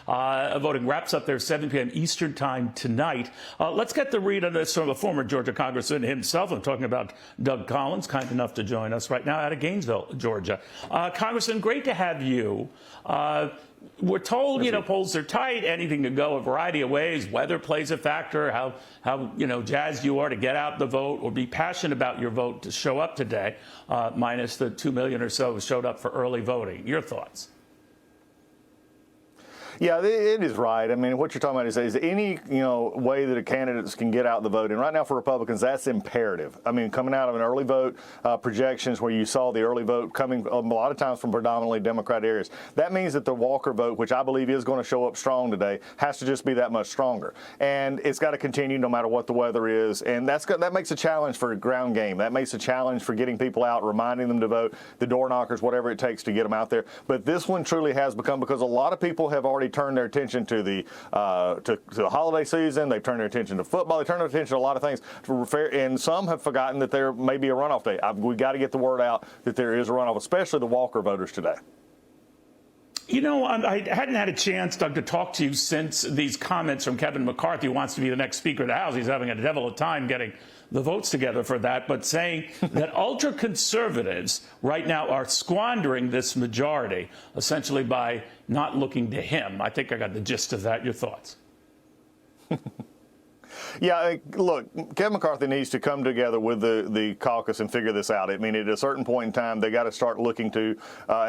Voting wraps up there 7 p.m. Eastern time tonight. Let's get the read on this from a former Georgia congressman himself. I'm talking about Doug Collins, kind enough to join us right now out of Gainesville, Georgia. Congressman, great to have you. We're told, polls are tight. Anything can go a variety of ways. Weather plays a factor. How jazzed you are to get out the vote or be passionate about your vote to show up today, minus the 2 million or so who showed up for early voting. Your thoughts? Yeah, it is right. I mean, what you're talking about is any way that a candidates can get out the vote. And right now for Republicans, that's imperative. I mean, coming out of an early vote projections where you saw the early vote coming a lot of times from predominantly Democrat areas, that means that the Walker vote, which I believe is going to show up strong today, has to just be that much stronger. And it's got to continue no matter what the weather is. And that makes a challenge for a ground game. That makes a challenge for getting people out, reminding them to vote, the door knockers, whatever it takes to get them out there. But this one truly has become, because a lot of people have already turned their attention to the holiday season. They've turned their attention to football. They turned their attention to a lot of things. And some have forgotten that there may be a runoff day. We've got to get the word out that there is a runoff, especially the Walker voters today. I hadn't had a chance, Doug, to talk to you since these comments from Kevin McCarthy, who wants to be the next Speaker of the House. He's having a devil of a time getting the votes together for that, but saying that ultra-conservatives right now are squandering this majority, essentially by not looking to him. I think I got the gist of that. Your thoughts? Yeah, look, Kevin McCarthy needs to come together with the caucus and figure this out. I mean, at a certain point in time, they got to start looking to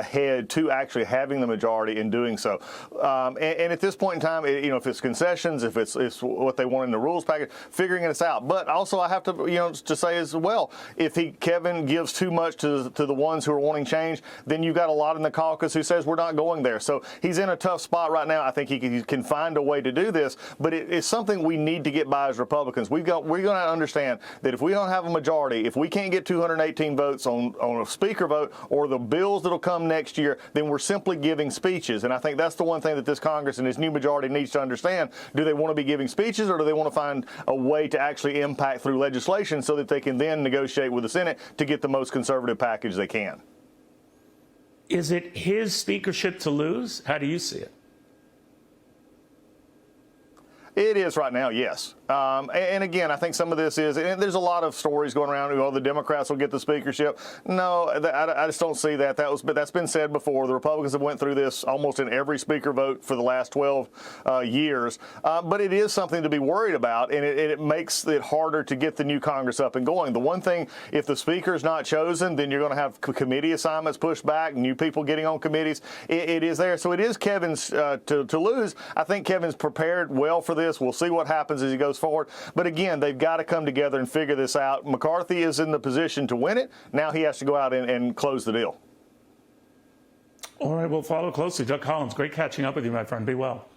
head to actually having the majority and doing so. And at this point in time, if it's concessions, if it's what they want in the rules package, figuring this out. But also, I have to say as well, if Kevin gives too much to the ones who are wanting change, then you've got a lot in the caucus who says we're not going there. So he's in a tough spot right now. I think he can find a way to do this, but it's something we need to get by as Republicans. We're going to understand that if we don't have a majority, if we can't get 218 votes on a speaker vote or the bills that'll come next year, then we're simply giving speeches. And I think that's the one thing that this Congress and this new majority needs to understand. Do they want to be giving speeches, or do they want to find a way to actually impact through legislation so that they can then negotiate with the Senate to get the most conservative package they can? Is it his speakership to lose? How do you see it? It is right now, yes. And again, I think some of this is, and there's a lot of stories going around, the Democrats will get the speakership. No, I just don't see that. But that's been said before. The Republicans have went through this almost in every speaker vote for the last 12 years. But it is something to be worried about, and it makes it harder to get the new Congress up and going. The one thing, if the speaker is not chosen, then you're going to have committee assignments pushed back, new people getting on committees. It is there. So it is Kevin's to lose. I think Kevin's prepared well for this. We'll see what happens as he goes forward. But again, they've got to come together and figure this out. McCarthy is in the position to win it. Now he has to go out and close the deal. All right, we'll follow closely. Doug Collins, great catching up with you, my friend. Be well.